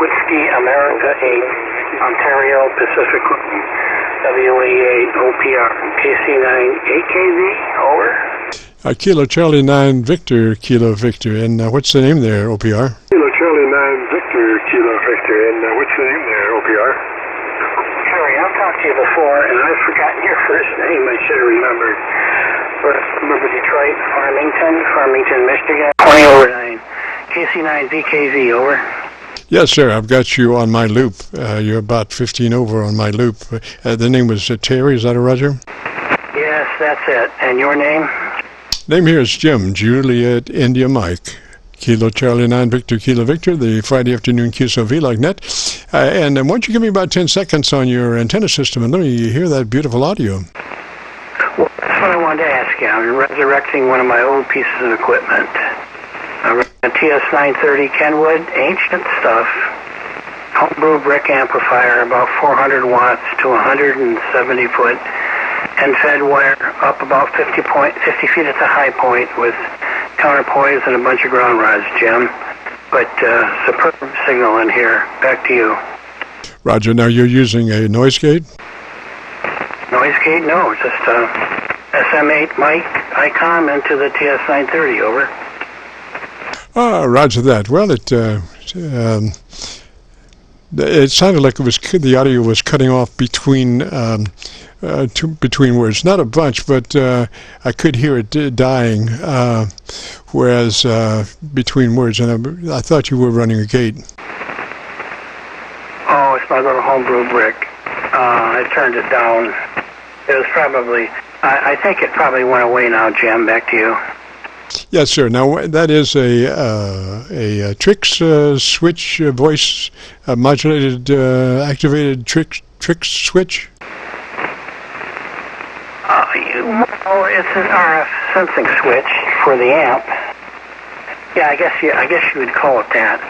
Whiskey America 8, Ontario Pacific WA8OPR, KC9VKV, over. Kilo Charlie 9 Victor, Kilo Victor, and what's the name there, OPR? Kilo Charlie 9 Victor, Kilo Victor, and what's the name there, OPR? Terry, I've talked to you before, and I've forgotten your first name. I should have remembered. Remember Detroit, Farmington, Michigan, 20 over 9, KC9VKV, over. Yes, sir, I've got you on my loop. You're about 15 over on my loop. The name was Terry, is that a Roger? Yes, that's it. And your name? Name here is Jim, Juliet India Mike. Kilo Charlie 9 Victor, Kilo Victor, the Friday afternoon Qso-Vlog net. And why don't you give me about 10 seconds on your antenna system and let me hear that beautiful audio. Well, that's what I wanted to ask you. I'm resurrecting one of my old pieces of equipment. A TS-930 Kenwood, ancient stuff, homebrew brick amplifier, about 400 watts to 170 foot, and fed wire up about 50 feet at the high point with counterpoise and a bunch of ground rods, Jim. But superb signal in here. Back to you. Roger, now you're using a noise gate? Noise gate? No, just SM8 mic icon into the TS-930, over. Roger that. Well, it sounded like the audio was cutting off between words. Not a bunch, but I could hear it dying, whereas between words, and I thought you were running a gate. Oh, it's my little homebrew brick. I turned it down. It was probably, I think it probably went away now, Jim. Back to you. Yes, sir. Now, that is a Trax switch, voice modulated, activated Trax switch? Well, it's an RF sensing switch for the amp. Yeah, I guess you would call it that.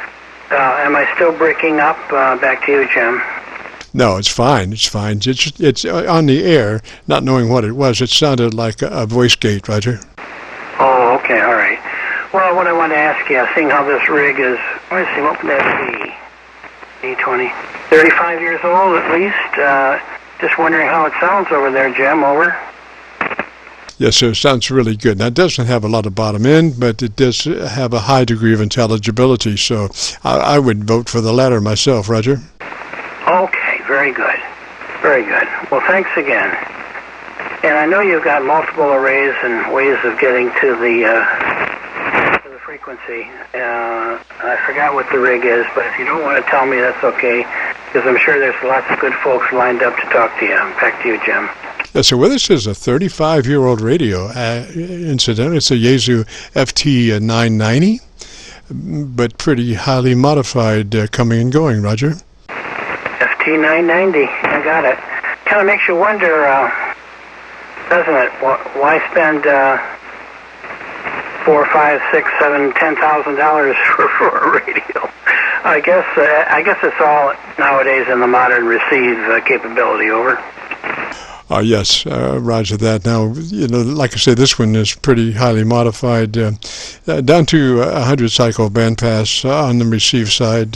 Am I still breaking up? Back to you, Jim. No, it's fine. It's fine. It's on the air, not knowing what it was. It sounded like a voice gate, Roger. Oh, okay, all right. Well, what I want to ask you, seeing how this rig is, let's see, what would that be? 20, 35 years old at least. Just wondering how it sounds over there, Jim, over. Yes, sir, it sounds really good. Now, it doesn't have a lot of bottom end, but it does have a high degree of intelligibility, so I would vote for the latter myself, Roger. Okay, very good. Very good. Well, thanks again. And I know you've got multiple arrays and ways of getting to the frequency. I forgot what the rig is, but if you don't want to tell me, that's okay, because I'm sure there's lots of good folks lined up to talk to you. Back to you, Jim. Yes, so this is a 35-year-old radio. Incidentally, it's a Yaesu FT990, but pretty highly modified coming and going, Roger. FT990, I got it. Kind of makes you wonder, doesn't it? Why spend $4, $5, $6, $7, $10,000 for a radio? I guess it's all nowadays in the modern receive capability, over. Yes, roger that. Now, like I said, this one is pretty highly modified, down to 100 cycle bandpass on the receive side,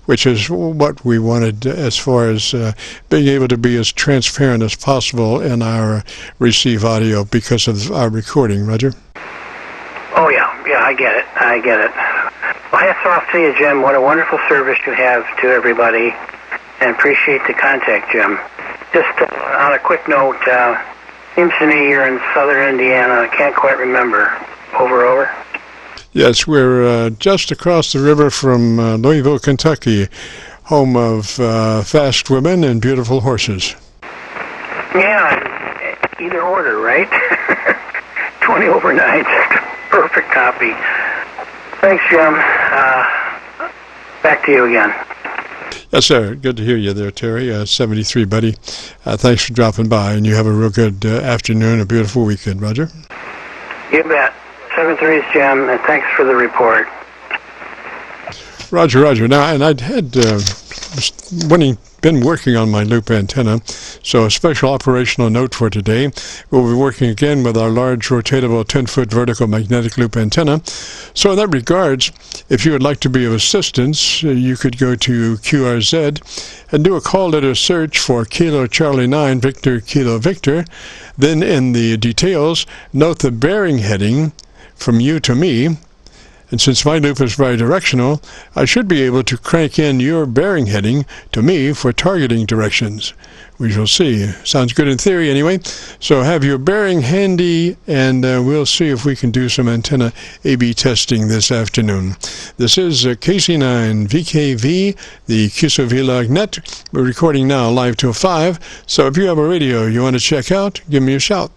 which is what we wanted as far as being able to be as transparent as possible in our receive audio because of our recording, Roger. Oh, yeah, I get it. Well, hats off to you, Jim. What a wonderful service you have to everybody, and appreciate the contact, Jim. Just on a quick note, seems to me you're in southern Indiana. I can't quite remember. Over. Yes, we're just across the river from Louisville, Kentucky, home of fast women and beautiful horses. Yeah, either order, right? 20 over 9. Perfect copy. Thanks, Jim. Back to you again. Yes, sir. Good to hear you there, Terry. 73, buddy. Thanks for dropping by, and you have a real good afternoon, a beautiful weekend, Roger. You bet. 73's Jim, and thanks for the report. Roger. Now, and I'd had wanting been working on my loop antenna, so a special operational note for today. We'll be working again with our large rotatable 10-foot vertical magnetic loop antenna. So in that regards, if you would like to be of assistance, you could go to QRZ and do a call letter search for Kilo Charlie 9 Victor Kilo Victor. Then in the details, note the bearing heading from you to me. And since my loop is bidirectional, I should be able to crank in your bearing heading to me for targeting directions. We shall see. Sounds good in theory anyway. So have your bearing handy, and we'll see if we can do some antenna A/B testing this afternoon. This is KC9VKV, the Qso-Vlog net. We're recording now live till 5, so if you have a radio you want to check out, give me a shout.